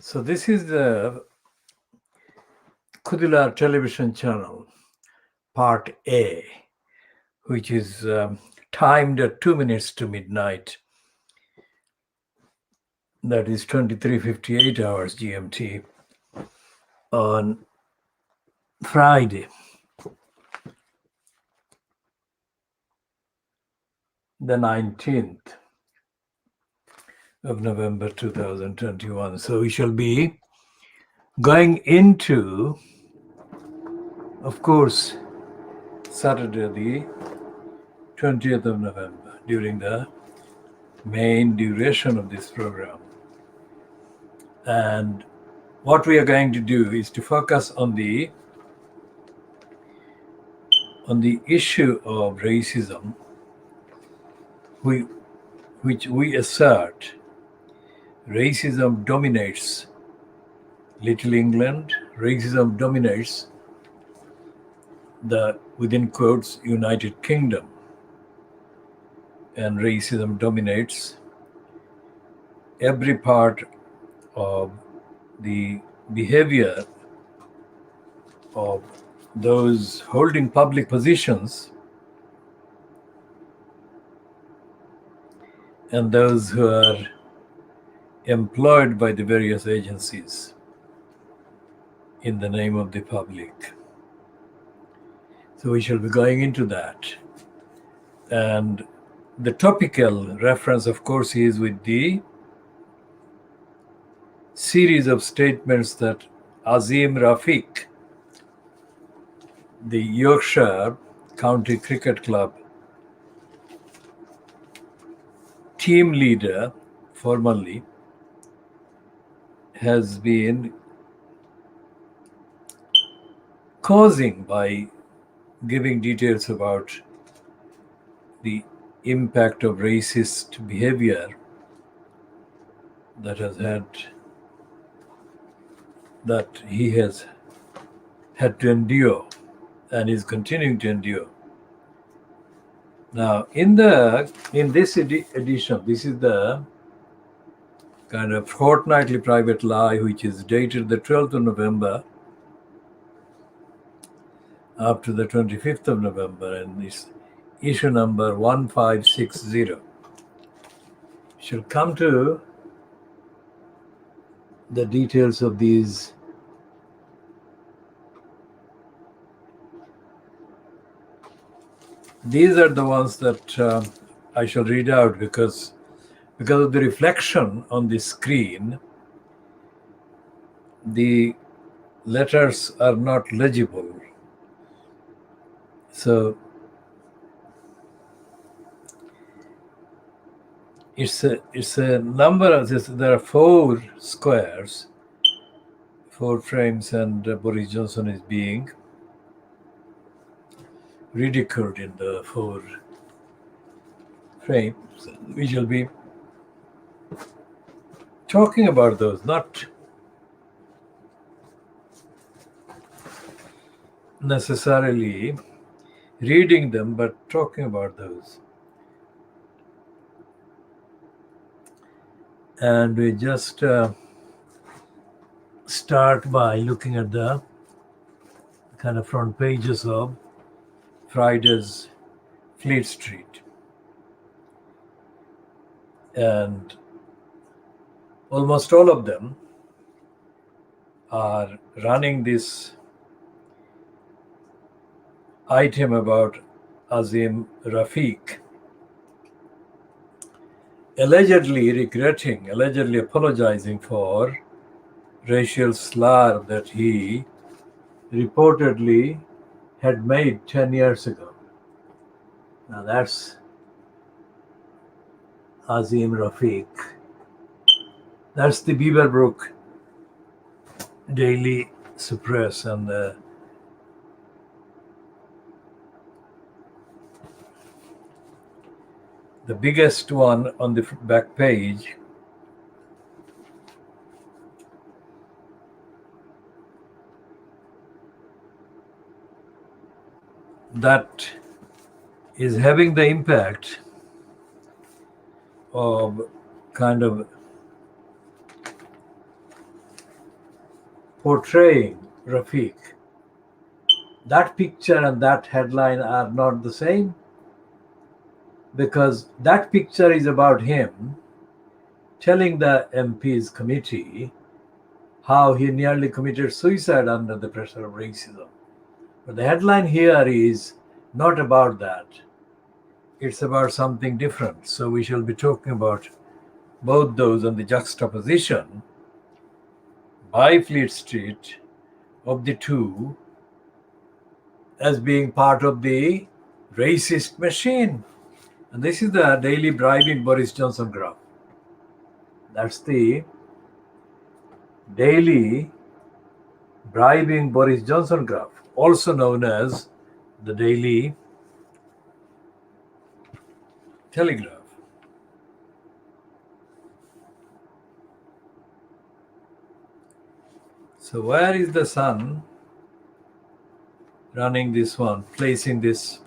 So this is the KhoodeelaarTV television channel, part A, which is timed at 2 minutes to midnight. That is 23:58 hours GMT on Friday, the 19th of November 2021. So we shall be going into, of course, Saturday the 20th of November during the main duration of this program. And what we are going to do is to focus on the issue of racism, which we assert racism dominates Little England, racism dominates the, within quotes, United Kingdom, and racism dominates every part of the behavior of those holding public positions and those who are employed by the various agencies in the name of the public. So we shall be going into that. And the topical reference, of course, is with the series of statements that Azim Rafiq, the Yorkshire County Cricket Club team leader, formerly, has been causing by giving details about the impact of racist behavior that he has had to endure and is continuing to endure. Now, in this edition, this is the kind of fortnightly private lie, which is dated the 12th of November up to the 25th of November, and this issue number 1560. Shall come to the details of these. These are the ones that I shall read out because of the reflection on the screen. The letters are not legible. So it's a number of this. There are 4 squares, 4 frames, and Boris Johnson is being ridiculed in the 4 frames. We shall be talking about those, not necessarily reading them, but talking about those. And we just start by looking at the kind of front pages of Friday's Fleet Street. And almost all of them are running this item about Azim Rafiq allegedly apologizing for racial slur that he reportedly had made 10 years ago. Now that's Azim Rafiq. That's the Beaverbrook Daily Suppress, and the biggest one on the back page that is having the impact of kind of portraying Rafiq, that picture and that headline are not the same, because that picture is about him telling the MP's committee how he nearly committed suicide under the pressure of racism. But the headline here is not about that. It's about something different. So we shall be talking about both those and the juxtaposition by Fleet Street of the two as being part of the racist machine. And this is the daily bribing Boris Johnson graph. That's the daily bribing Boris Johnson graph, also known as the Daily Telegraph. So where is the Sun running this one, placing this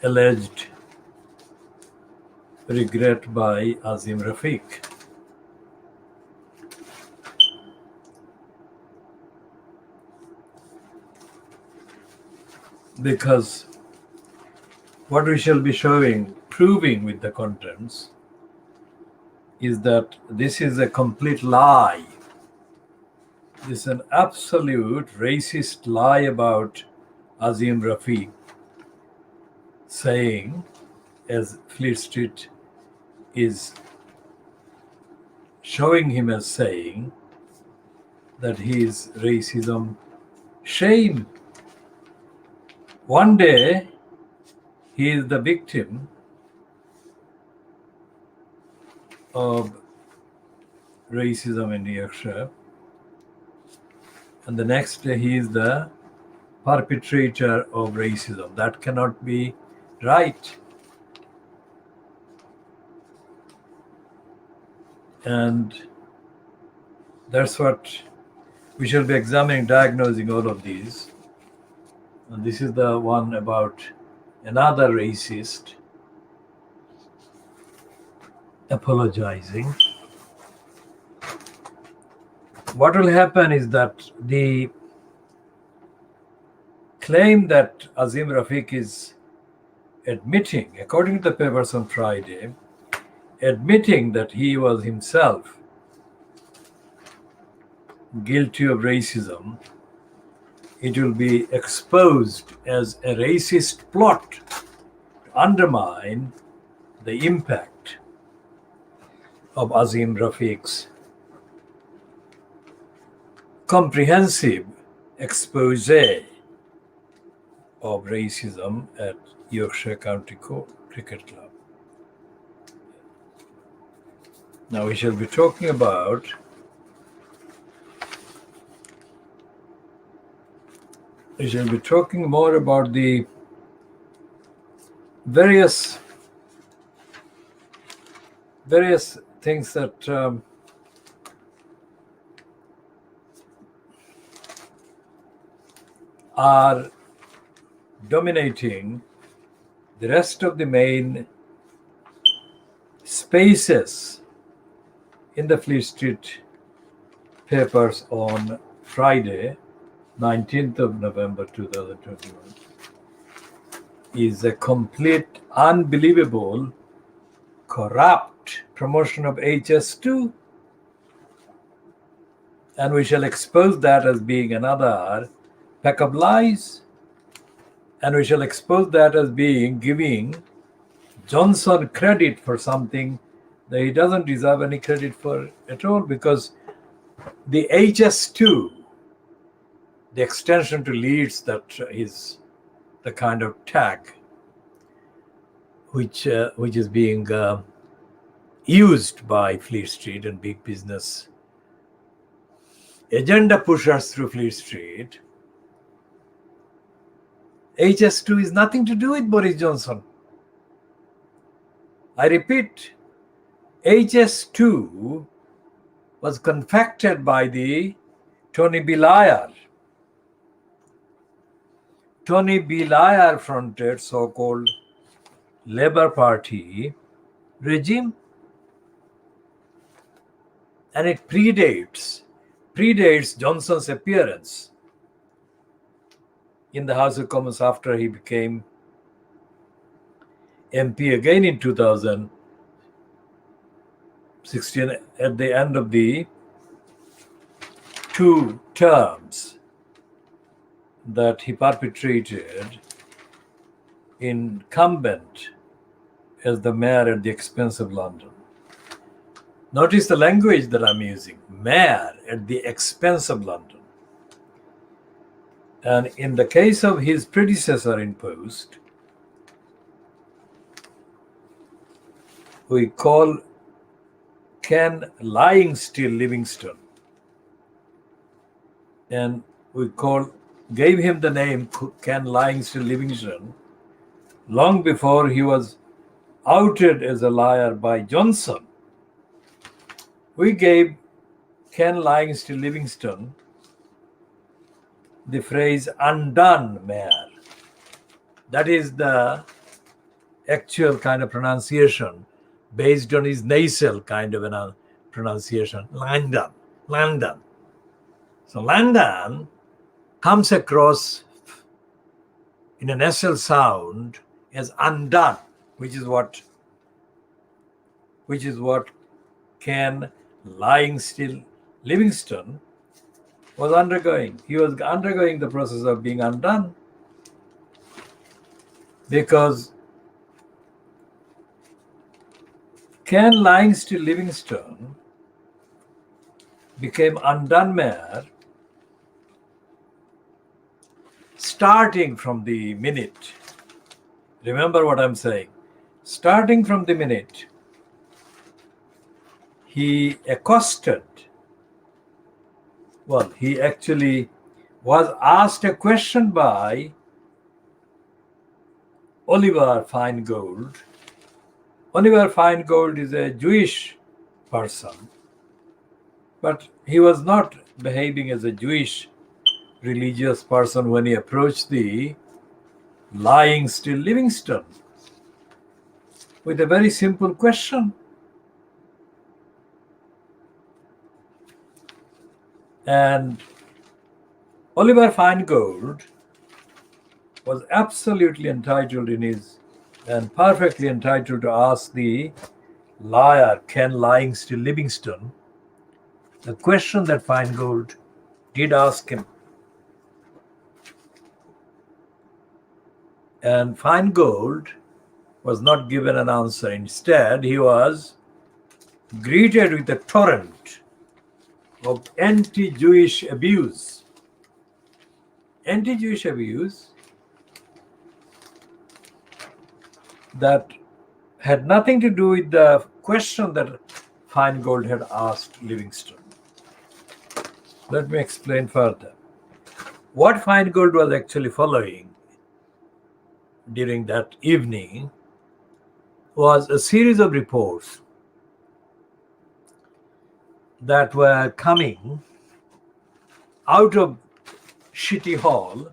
alleged regret by Azim Rafiq? Because what we shall be proving with the contents is that this is a complete lie. This is an absolute racist lie about Azim Rafiq, saying, as Fleet Street is showing him as saying, that he is racism shame. One day, he is the victim of racism in Yorkshire, and the next day he is the perpetrator of racism. That cannot be right. And that's what we shall be examining, diagnosing all of these. And this is the one about another racist apologizing. What will happen is that the claim that Azim Rafiq is admitting, according to the papers on Friday, admitting that he was himself guilty of racism, it will be exposed as a racist plot to undermine the impact of Azim Rafiq's comprehensive expose of racism at Yorkshire County Cricket Club. Now we shall be talking about more about the various things that are dominating the rest of the main spaces in the Fleet Street papers on Friday, 19th of November 2021, is a complete, unbelievable, corrupt promotion of HS2. And we shall expose that as being another pack of lies. And we shall expose that as being giving Johnson credit for something that he doesn't deserve any credit for at all, because the HS2, the extension to Leeds, that is the kind of tag which is being used by Fleet Street and big business agenda pushers through Fleet Street. HS2 is nothing to do with Boris Johnson. I repeat, HS2 was confected by the Tony Blair. Tony Blair fronted so-called Labour Party regime, and it predates predates Johnson's appearance in the House of Commons after he became MP again in 2016 at the end of the 2 terms that he perpetrated incumbent as the mayor at the expense of London. Notice the language that I'm using, mayor at the expense of London. And in the case of his predecessor in post, we call Ken Lying Still Livingstone. And we gave him the name Ken Lying Still Livingstone long before he was outed as a liar by Johnson. We gave Ken Lying Still Livingstone the phrase undone mayor. That is the actual kind of pronunciation based on his nasal kind of a pronunciation. London. So London comes across in a nasal sound as undone, which is what Ken Lying Still Livingstone was undergoing. He was undergoing the process of being undone because Ken Lying Still Livingstone became undone mayor starting from the minute, remember what I'm saying, starting from the minute he actually was asked a question by Oliver Feingold. Oliver Feingold is a Jewish person, but he was not behaving as a Jewish religious person when he approached the Lying Still Livingstone with a very simple question. And Oliver Feingold was absolutely entitled and perfectly entitled to ask the liar Ken Lying Still Livingstone the question that Feingold did ask him. And Feingold was not given an answer. Instead, he was greeted with a torrent of anti-Jewish abuse. Anti-Jewish abuse that had nothing to do with the question that Feingold had asked Livingstone. Let me explain further. What Feingold was actually following during that evening was a series of reports that were coming out of City Hall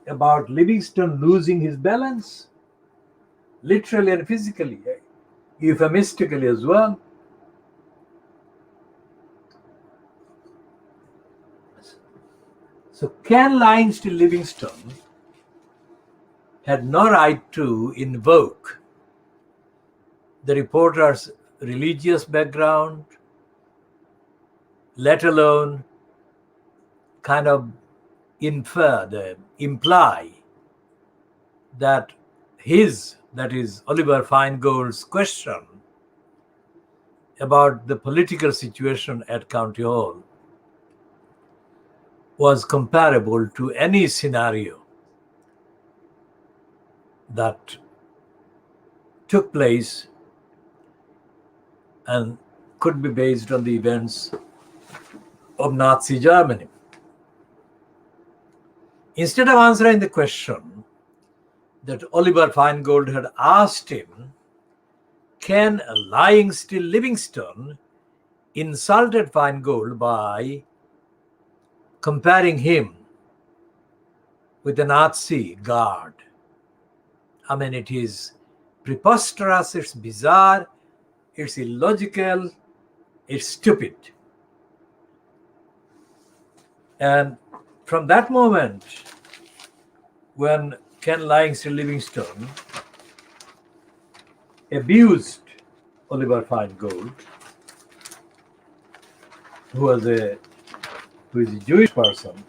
about Livingstone losing his balance, literally and physically, euphemistically as well. So Ken Lying Still Livingstone had no right to invoke the reporter's religious background, let alone kind of imply that that is Oliver Feingold's question about the political situation at County Hall was comparable to any scenario that took place and could be based on the events of Nazi Germany. Instead of answering the question that Oliver Feingold had asked him, Ken Lying Still Livingstone insulted Feingold by comparing him with a Nazi guard. I mean, it is preposterous, it's bizarre, it's illogical, it's stupid. And from that moment, when Ken Livingstone abused Oliver Feingold, who is a Jewish person,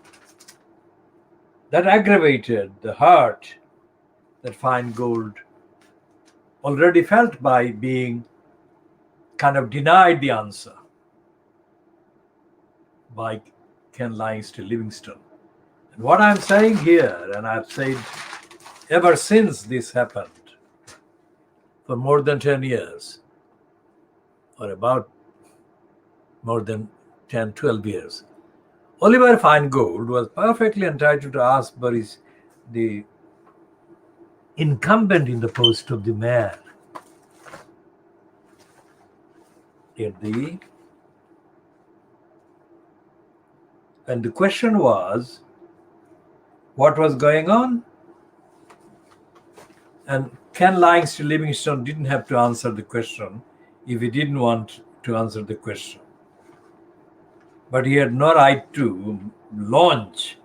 that aggravated the hurt that Feingold already felt by being kind of denied the answer by Ken Livingstone. And what I'm saying here, and I've said ever since this happened, for more than 10 years, or about more than 10, 12 years, Oliver Feingold was perfectly entitled to ask Boris, the incumbent in the post of the mayor, and the question was, what was going on? And Ken Livingstone didn't have to answer the question if he didn't want to answer the question. But he had no right to launch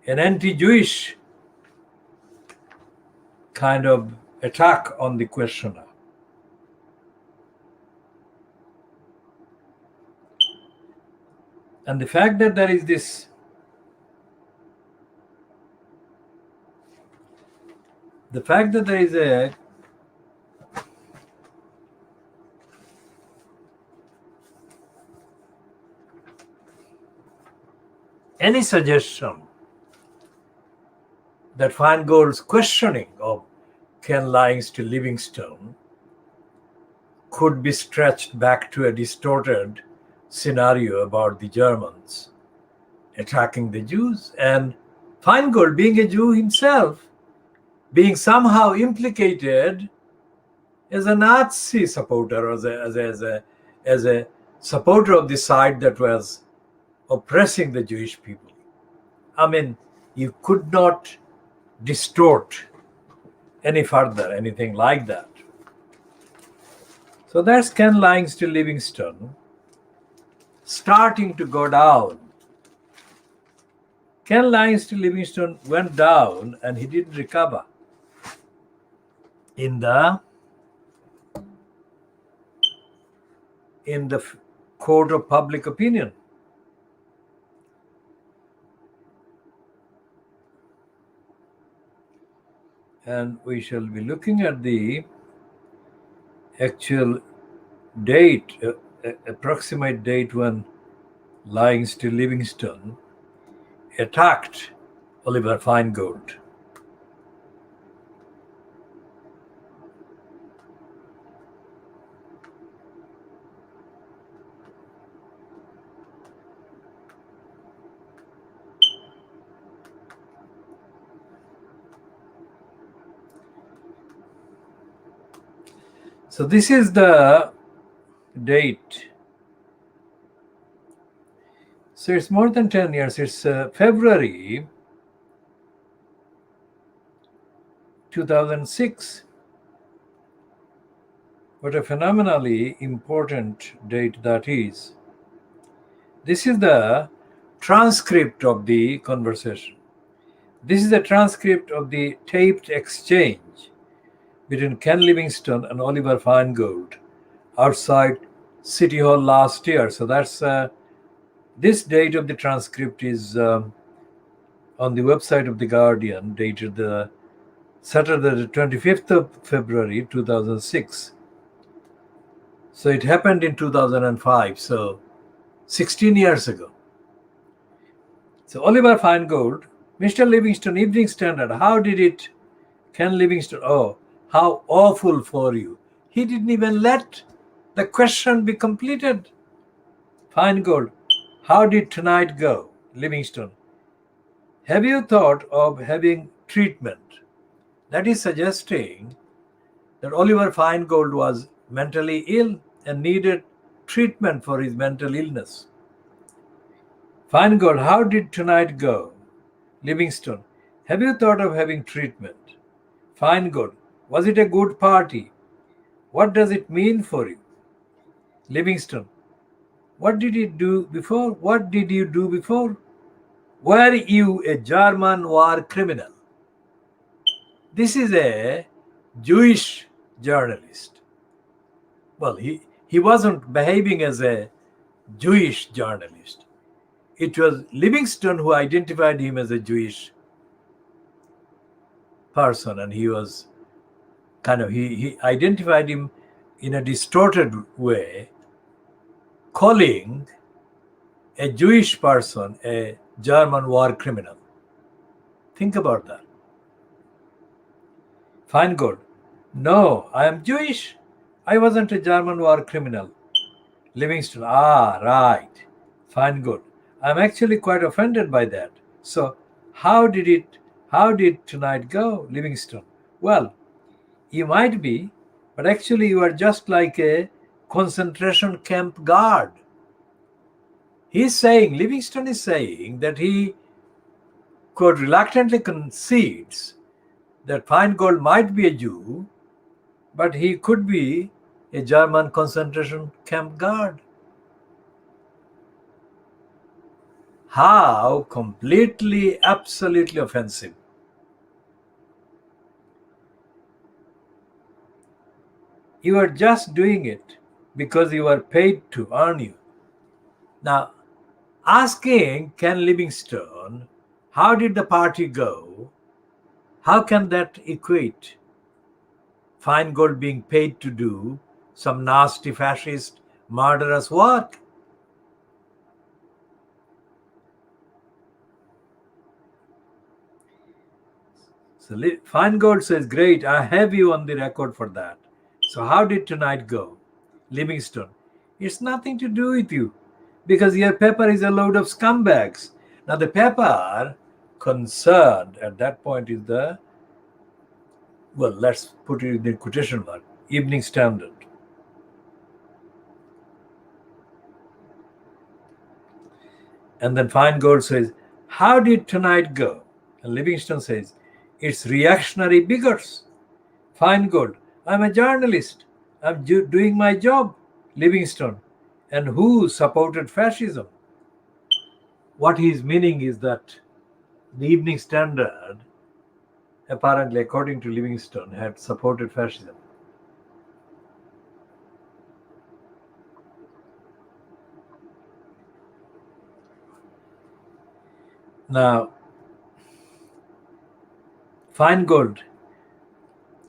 an anti-Jewish kind of attack on the questioner. And the fact that there is this any suggestion that Feingold's questioning of Ken Livingstone could be stretched back to a distorted scenario about the Germans attacking the Jews, and Feingold, being a Jew himself, being somehow implicated as a Nazi supporter, or as a supporter of the side that was oppressing the Jewish people. I mean, you could not distort any further anything like that. So that's Ken Livingstone starting to go down. Ken Livingstone went down and he didn't recover in the court of public opinion. And we shall be looking at the actual date, approximate date when Livingstone attacked Oliver Feingold. So this is the date. So it's more than 10 years. It's February 2006. What a phenomenally important date that is. This is the transcript of the conversation. This is the transcript of the taped exchange between Ken Livingstone and Oliver Feingold outside City Hall last year. So that's this date of the transcript is on the website of The Guardian, dated the Saturday, the 25th of February, 2006. So it happened in 2005, so 16 years ago. So Oliver Feingold, Mr. Livingstone, Evening Standard, how did it, Ken Livingstone, oh, how awful for you. He didn't even let the question be completed. Feingold, how did tonight go? Livingstone, have you thought of having treatment? That is suggesting that Oliver Feingold was mentally ill and needed treatment for his mental illness. Feingold, how did tonight go? Livingstone, have you thought of having treatment? Feingold, was it a good party? What does it mean for you? Livingstone, what did you do before? What did you do before? Were you a German war criminal? This is a Jewish journalist. Well, he wasn't behaving as a Jewish journalist. It was Livingston who identified him as a Jewish person, and he was he identified him in a distorted way, calling a Jewish person a German war criminal. Think about that. Feingold: no, I am Jewish. I wasn't a German war criminal. Livingston: right. Feingold: I'm actually quite offended by that. So how did tonight go? Livingston: well, you might be, but actually you are just like a concentration camp guard. Livingston is saying that he quote reluctantly concedes that Feingold might be a Jew, but he could be a German concentration camp guard. How completely, absolutely offensive. You are just doing it because you are paid to earn you. Now, asking Ken Livingstone, how did the party go? How can that equate Feingold being paid to do some nasty fascist murderous work? So Feingold says, great, I have you on the record for that. So how did tonight go? Livingstone: it's nothing to do with you because your paper is a load of scumbags. Now the paper concerned at that point is let's put it in the quotation mark, Evening Standard. And then Feingold says, how did tonight go? And Livingstone says, it's reactionary bigots. Feingold: I'm a journalist. I'm doing my job. Livingstone: and who supported fascism? What he's meaning is that the Evening Standard, apparently according to Livingstone, had supported fascism. Now, Feingold: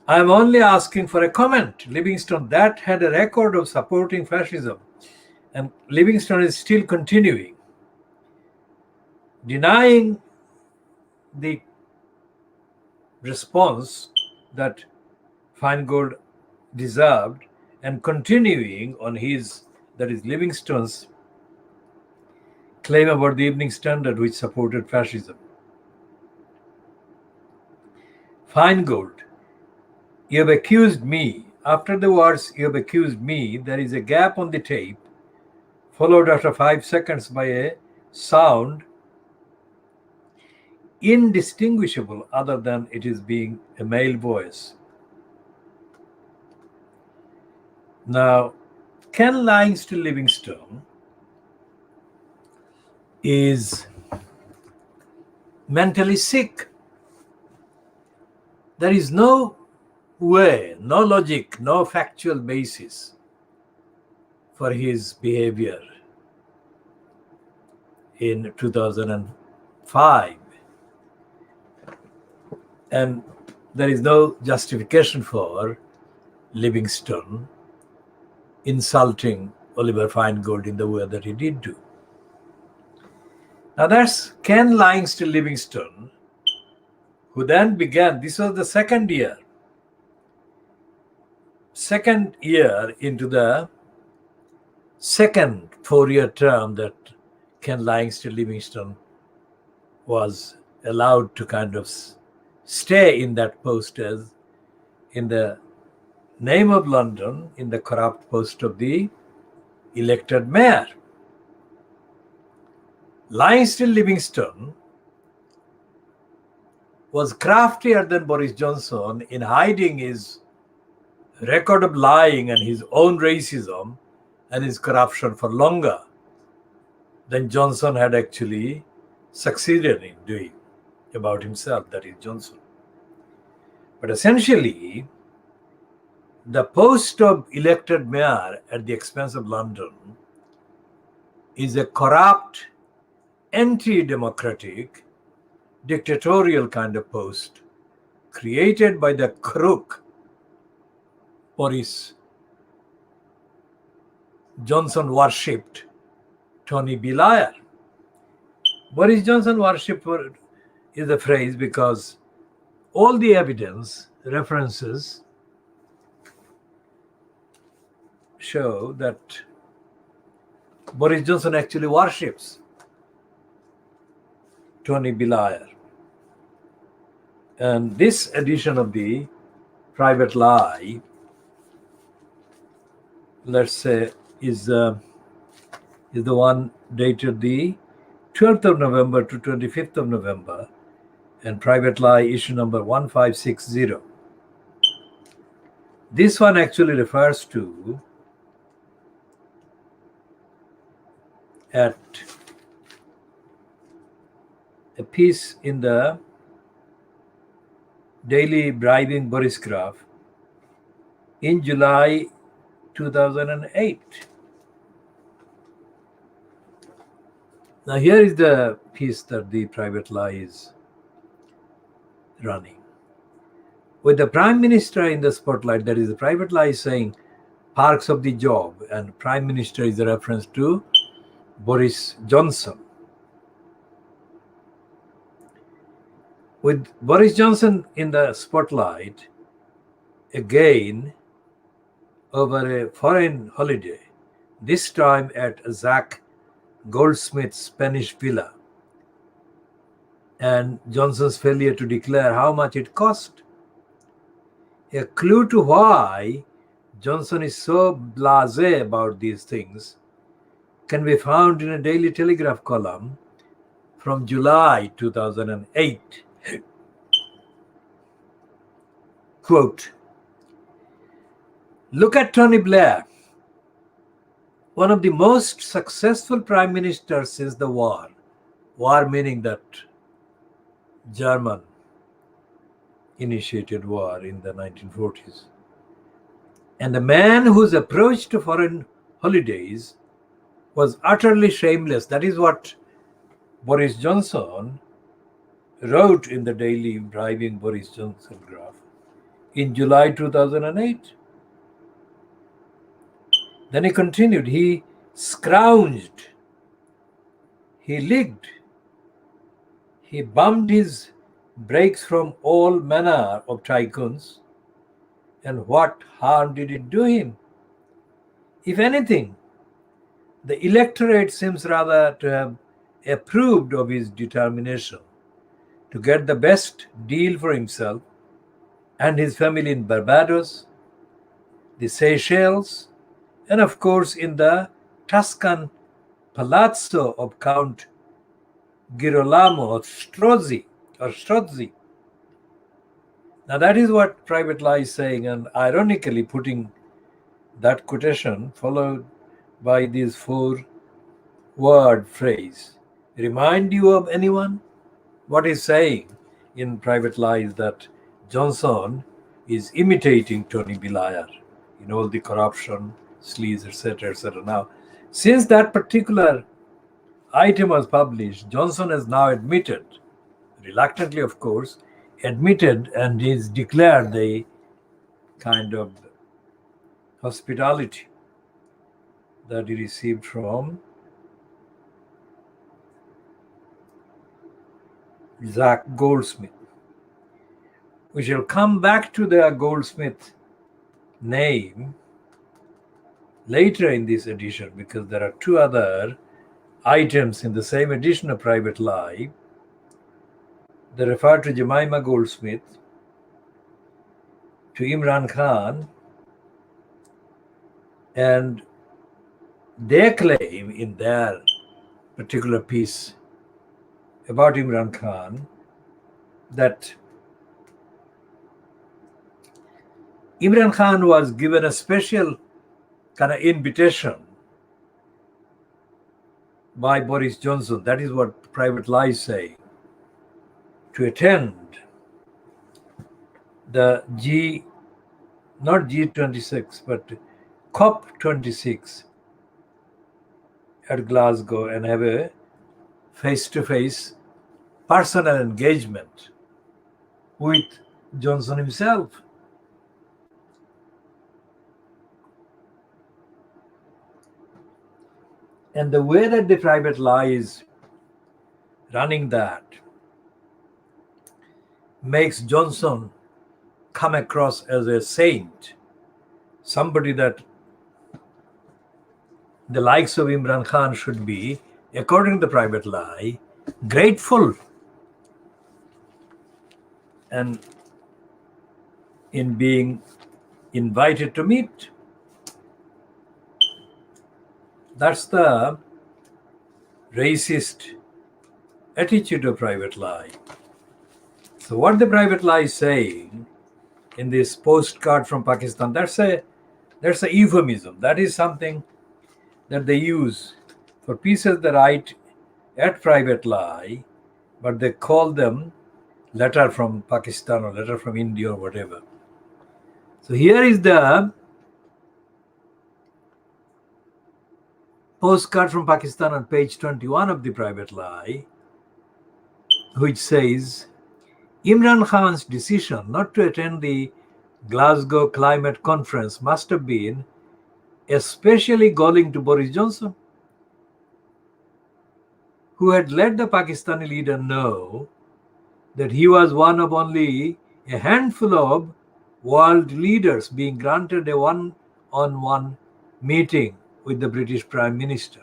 I'm only asking for a comment. Livingstone: that had a record of supporting fascism. And Livingstone is still continuing, denying the response that Feingold deserved and continuing on his, that is Livingstone's, claim about the Evening Standard, which supported fascism. Feingold: you have accused me. After the words, you have accused me, there is a gap on the tape, followed after 5 seconds by a sound indistinguishable other than it is being a male voice. Now, Ken Livingstone is mentally sick. There is no way, no logic, no factual basis for his behavior in 2005. And there is no justification for Livingstone insulting Oliver Feingold in the way that he did do. Now that's Ken Livingstone, who then began, this was the second year into the second 4-year term that Ken Livingstone was allowed to kind of stay in that post as in the name of London, in the corrupt post of the elected mayor. Livingstone was craftier than Boris Johnson in hiding his record of lying and his own racism and his corruption for longer than Johnson had actually succeeded in doing about himself, that is Johnson. But essentially, the post of elected mayor at the expense of London is a corrupt, anti-democratic, dictatorial kind of post created by the crook Boris Johnson worshipped Tony Blair. Boris Johnson worshipped is the phrase because all the evidence references show that Boris Johnson actually worships Tony Blair. And this edition of the Private Lie, let's say, is the one dated the 12th of November to 25th of November, and Private Lie issue number 1560. This one actually refers to at a piece in the Daily Bribing Boris Graph in July 2008. Now here is the piece that the Private Lie is running. With the Prime Minister in the spotlight, that is, the Private Lie is saying parks of the job, and Prime Minister is a reference to Boris Johnson. With Boris Johnson in the spotlight, again over a foreign holiday, this time at Zach Goldsmith's Spanish villa, and Johnson's failure to declare how much it cost. A clue to why Johnson is so blasé about these things can be found in a Daily Telegraph column from July 2008. Quote, "Look at Tony Blair, one of the most successful prime ministers since the war." War meaning that German initiated war in the 1940s. And a man whose approach to foreign holidays was utterly shameless. That is what Boris Johnson wrote in the Daily Bribing Boris Johnson graph in July 2008. Then he continued, he scrounged, he licked, he bummed his brakes from all manner of tycoons. And what harm did it do him? If anything, the electorate seems rather to have approved of his determination to get the best deal for himself and his family in Barbados, the Seychelles, and of course in the Tuscan palazzo of Count Girolamo Strozzi. Now that is what Private Lie is saying, and ironically putting that quotation followed by this 4-word phrase. Remind you of anyone? What he's saying in Private Lie is that Johnson is imitating Tony Blair in all the corruption, sleaze, etc., etc. Now, since that particular item was published, Johnson has now admitted, reluctantly of course, admitted and is declared the kind of hospitality that he received from Zach Goldsmith. We shall come back to the Goldsmith name later in this edition because there are 2 other items in the same edition of Private Lie that refer to Jemima Goldsmith, to Imran Khan, and they claim in their particular piece about Imran Khan that Imran Khan was given a special kind of invitation by Boris Johnson. That is what Private Lie is saying. To attend the not G26, but COP26 at Glasgow and have a face-to-face personal engagement with Johnson himself. And the way that the Private Lie is running that makes Johnson come across as a saint, somebody that the likes of Imran Khan should be, according to the Private Lie, grateful and in being invited to meet. That's the racist attitude of Private Lie. So what the Private Lie is saying in this postcard from Pakistan, that's a euphemism. That is something that they use for pieces they write at Private Lie, but they call them letter from Pakistan or letter from India or whatever. So here is the postcard from Pakistan on page 21 of the Private Lie, which says, Imran Khan's decision not to attend the Glasgow Climate Conference must have been especially galling to Boris Johnson, who had let the Pakistani leader know that he was one of only a handful of world leaders being granted a one-on-one meeting with the British Prime Minister.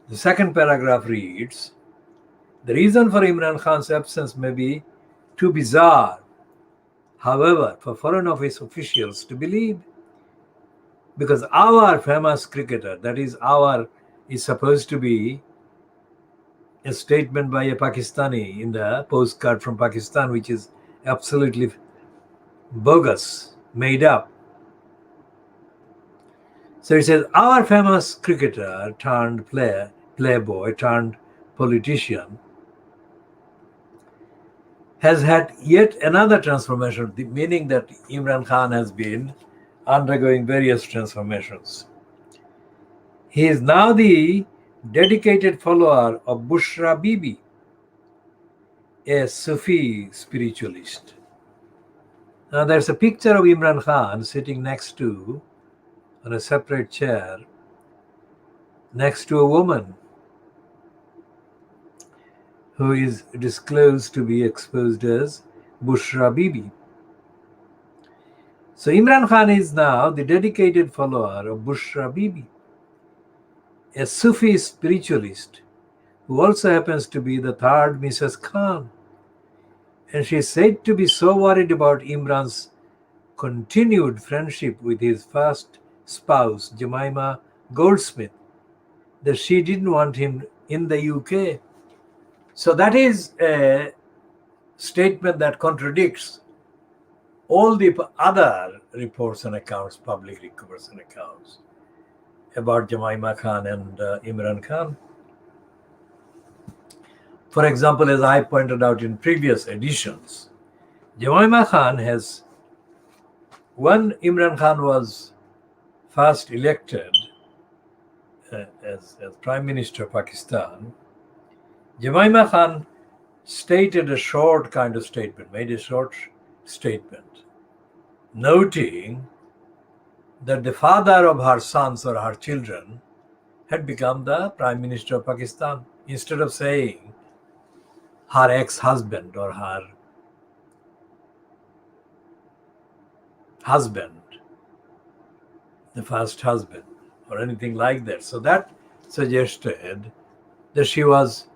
The second paragraph reads, the reason for Imran Khan's absence may be too bizarre, however, for Foreign Office officials to believe, because our famous cricketer, that is supposed to be a statement by a Pakistani in the postcard from Pakistan, which is absolutely bogus, made up. So it says, our famous cricketer turned playboy turned politician has had yet another transformation, meaning that Imran Khan has been undergoing various transformations. He is now the dedicated follower of Bushra Bibi, a Sufi spiritualist. Now there's a picture of Imran Khan sitting on a separate chair, next to a woman who is disclosed to be exposed as Bushra Bibi. So Imran Khan is now the dedicated follower of Bushra Bibi, a Sufi spiritualist who also happens to be the third Mrs. Khan. And she is said to be so worried about Imran's continued friendship with his first spouse, Jemima Goldsmith, that she didn't want him in the UK. So that is a statement that contradicts all the other reports and accounts, public reports and accounts about Jemima Khan and Imran Khan. For example, as I pointed out in previous editions, Jemima Khan has, when Imran Khan was first elected as Prime Minister of Pakistan, Jemima Khan stated a short kind of statement, made a short statement, noting that the father of her sons or her children had become the Prime Minister of Pakistan, instead of saying her ex-husband or her husband, the first husband, or anything like that. So that suggested that she was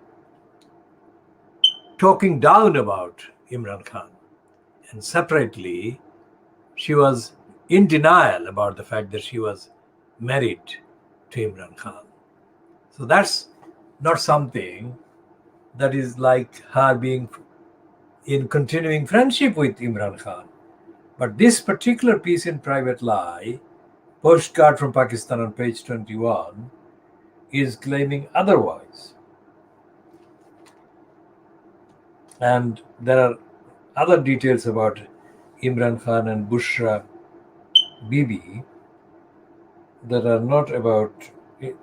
talking down about Imran Khan. And separately, she was in denial about the fact that she was married to Imran Khan. So that's not something that is like her being in continuing friendship with Imran Khan. But this particular piece in Private Lie, postcard from Pakistan on page 21, is claiming otherwise. And there are other details about Imran Khan and Bushra Bibi that are not about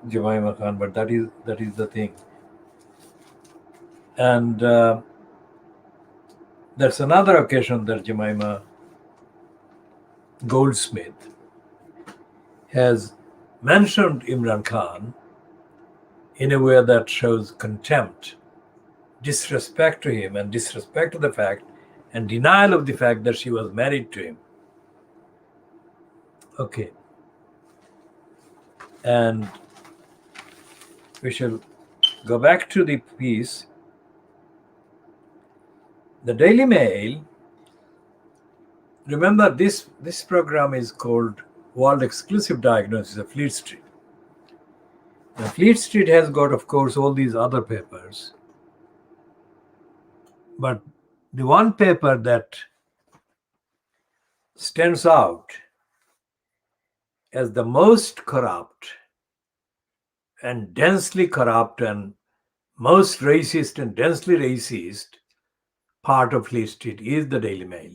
Jemima Khan, but that is the thing. And that's another occasion that Jemima Goldsmith has mentioned Imran Khan in a way that shows contempt, disrespect to him, and disrespect to the fact and denial of the fact that she was married to him. Okay. And we shall go back to the piece. The Daily Mail, remember this program is called World Exclusive Diagnosis of Fleet Street. Now, Fleet Street has got, of course, all these other papers. But the one paper that stands out as the most corrupt and densely corrupt and most racist and densely racist part of Fleet Street is the Daily Mail.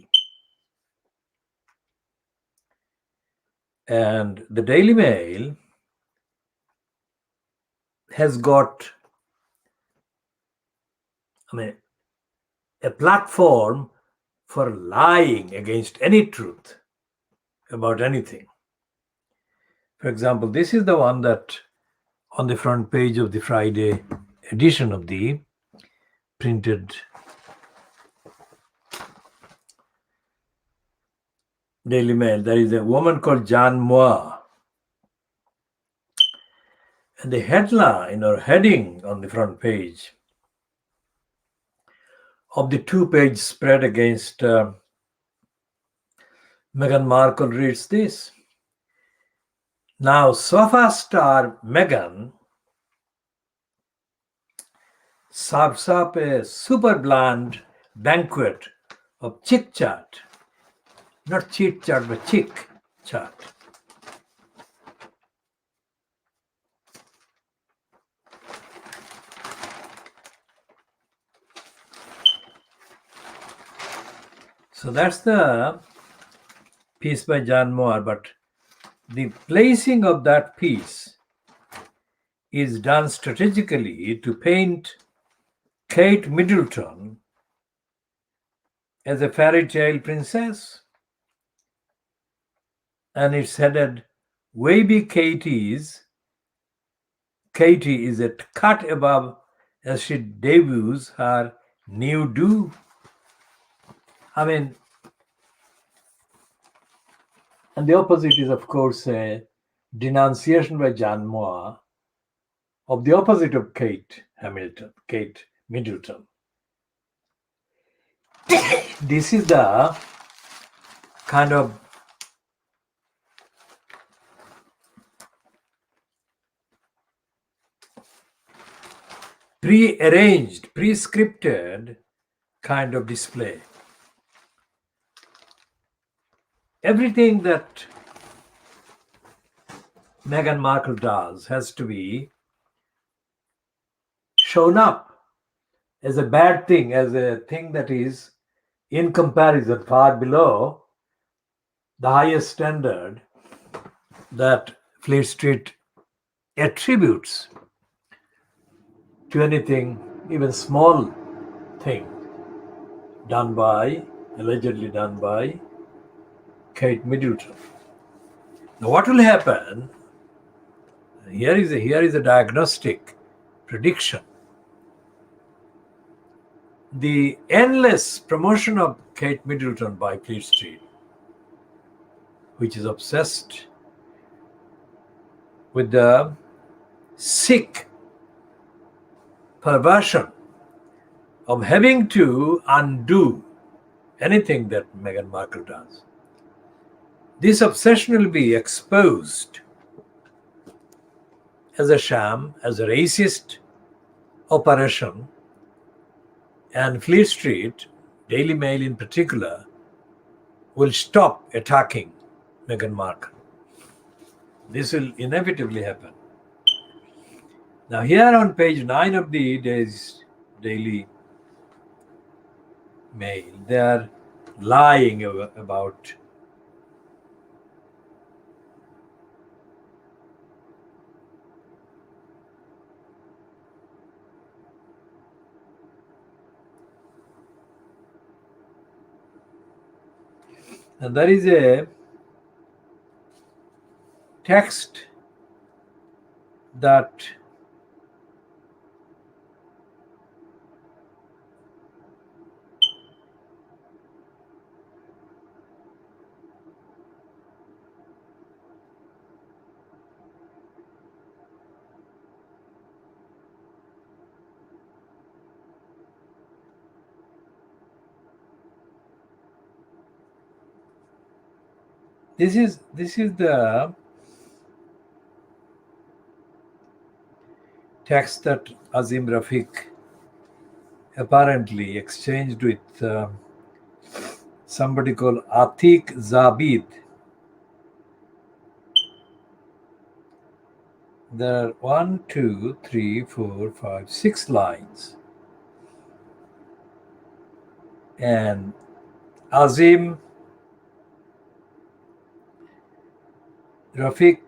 And the Daily Mail has got, a platform for lying against any truth about anything. For example, this is the one that on the front page of the Friday edition of the printed Daily Mail. There is a woman called Jan Moore. And the headline or heading on the front page of the two-page spread against Meghan Markle reads this. Now, sofa star Meghan serves up a super bland banquet of chick chat. Not chit chat, but chick chat. So that's the piece by Jan Moore, but the placing of that piece is done strategically to paint Kate Middleton as a fairy tale princess. And it's headed, Baby Katie is a cut above as she debuts her new do. And the opposite is, of course, a denunciation by Jan Moore of the opposite of Kate Middleton. This is the kind of pre-arranged, pre-scripted kind of display. Everything that Meghan Markle does has to be shown up as a bad thing, as a thing that is in comparison far below the highest standard that Fleet Street attributes to anything, even small thing allegedly done by Kate Middleton. Now, what will happen? Here is a diagnostic prediction. The endless promotion of Kate Middleton by Fleet Street, which is obsessed with the sick perversion of having to undo anything that Meghan Markle does. This obsession will be exposed as a sham, as a racist operation, and Fleet Street, Daily Mail in particular, will stop attacking Meghan Markle. This will inevitably happen. Now here on page 9 of the Daily Mail, they are lying about and there is a text that this is the text that Azim Rafiq apparently exchanged with somebody called Atiq Zabid. There are 1, 2, 3, 4, 5, 6 lines. And Azim Rafiq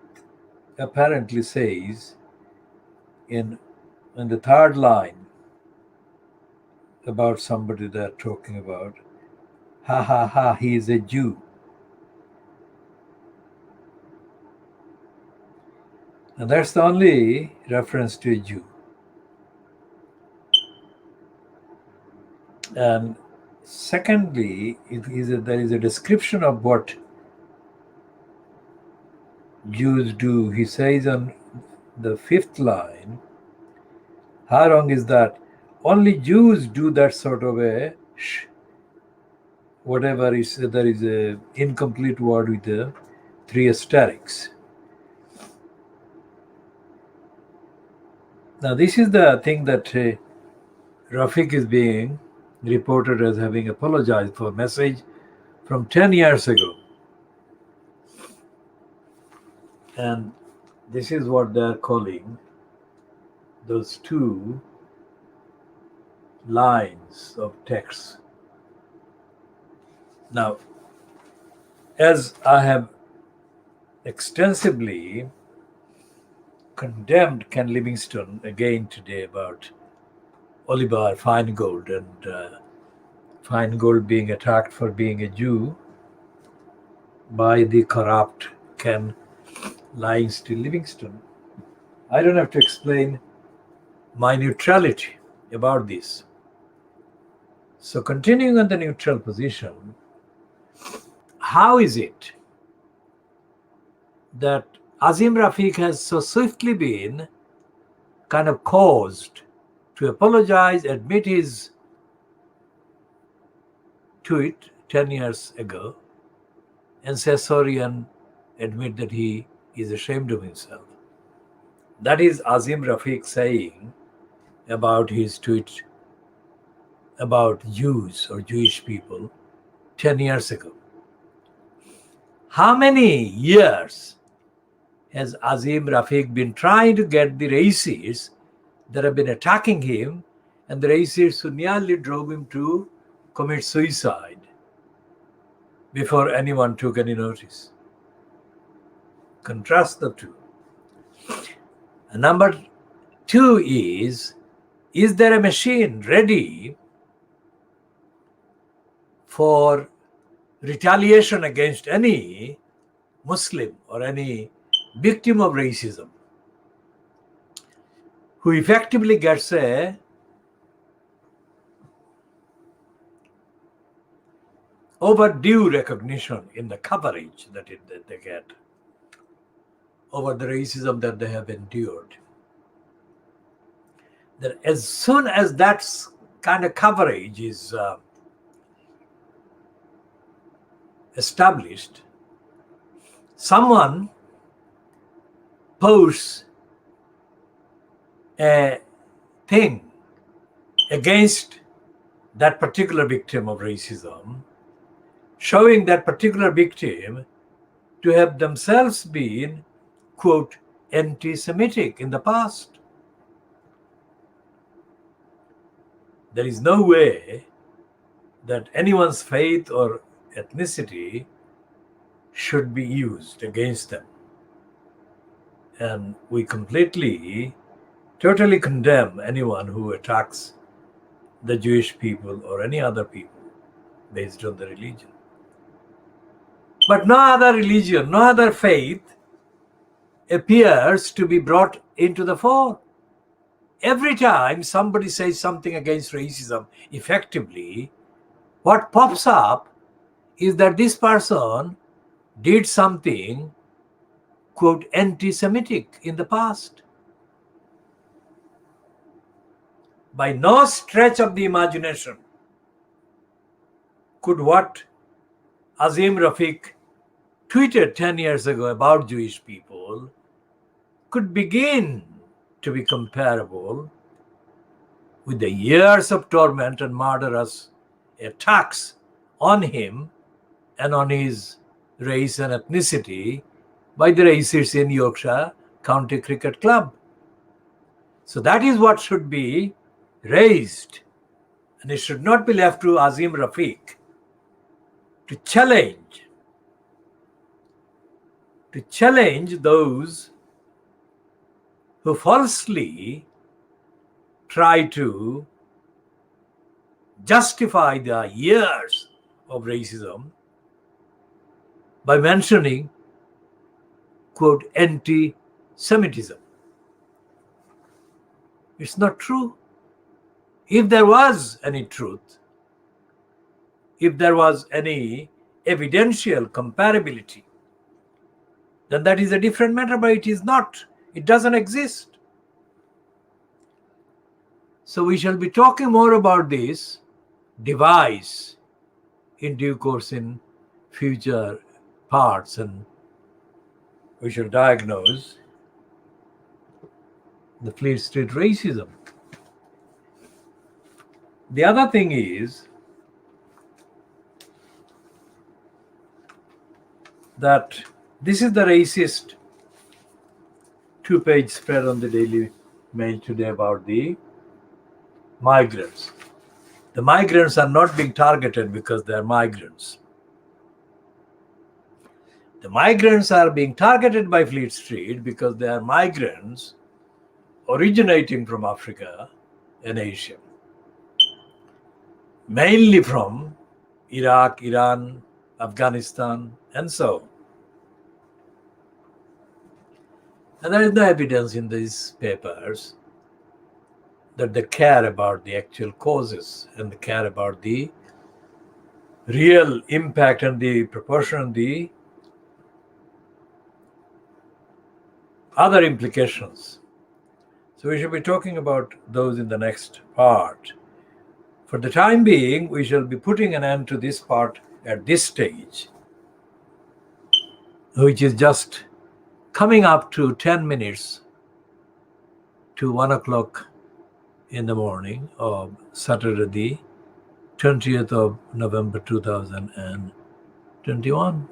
apparently says in the third line about somebody they're talking about, ha ha ha, he is a Jew. And that's the only reference to a Jew. And secondly, there is a description of what Jews do. He says on the 5th line, how wrong is that? Only Jews do that sort of a whatever is, there is a incomplete word with the 3 asterisks. Now this is the thing that Rafiq is being reported as having apologized for a message from 10 years ago. And this is what they're calling those 2 lines of text. Now, as I have extensively condemned Ken Livingstone again today about Oliver Feingold and Feingold being attacked for being a Jew by the corrupt Ken lying to Livingstone, I don't have to explain my neutrality about this. So continuing on the neutral position, how is it that Azim Rafiq has so swiftly been kind of caused to apologize, admit his tweet 10 years ago, and say sorry and admit that he is ashamed of himself? That is Azim Rafiq saying about his tweet about Jews or Jewish people 10 years ago. How many years has Azim Rafiq been trying to get the racists that have been attacking him, and the racists who nearly drove him to commit suicide before anyone took any notice? Contrast the two. And number 2 is there a machine ready for retaliation against any Muslim or any victim of racism who effectively gets a overdue recognition in the coverage that they get over the racism that they have endured? That as soon as that kind of coverage is established, someone posts a thing against that particular victim of racism, showing that particular victim to have themselves been, quote, anti-Semitic in the past. there is no way that anyone's faith or ethnicity should be used against them. And we totally condemn anyone who attacks the Jewish people or any other people based on the religion. But no other religion, no other faith appears to be brought into the fore. Every time somebody says something against racism effectively, what pops up is that this person did something, quote, anti-Semitic in the past. By no stretch of the imagination could what Azim Rafiq tweeted 10 years ago about Jewish people could begin to be comparable with the years of torment and murderous attacks on him and on his race and ethnicity by the racists in Yorkshire County Cricket Club. So that is what should be raised, and it should not be left to Azim Rafiq to challenge those who falsely try to justify the years of racism by mentioning, quote, anti-Semitism. It's not true. If there was any truth, if there was any evidential comparability, then that is a different matter, but it is not. It doesn't exist. So we shall be talking more about this device in due course in future parts, and we shall diagnose the Fleet Street racism. The other thing is that this is the racist two-page spread on the Daily Mail today about the migrants. The migrants are not being targeted because they are migrants. The migrants are being targeted by Fleet Street because they are migrants originating from Africa and Asia, mainly from Iraq, Iran, Afghanistan, and so on. And there is no evidence in these papers that they care about the actual causes and they care about the real impact and the proportion and the other implications. So we shall be talking about those in the next part. For the time being, we shall be putting an end to this part at this stage, which is just coming up to 10 minutes to 1 o'clock in the morning of Saturday, the 20th of November 2021.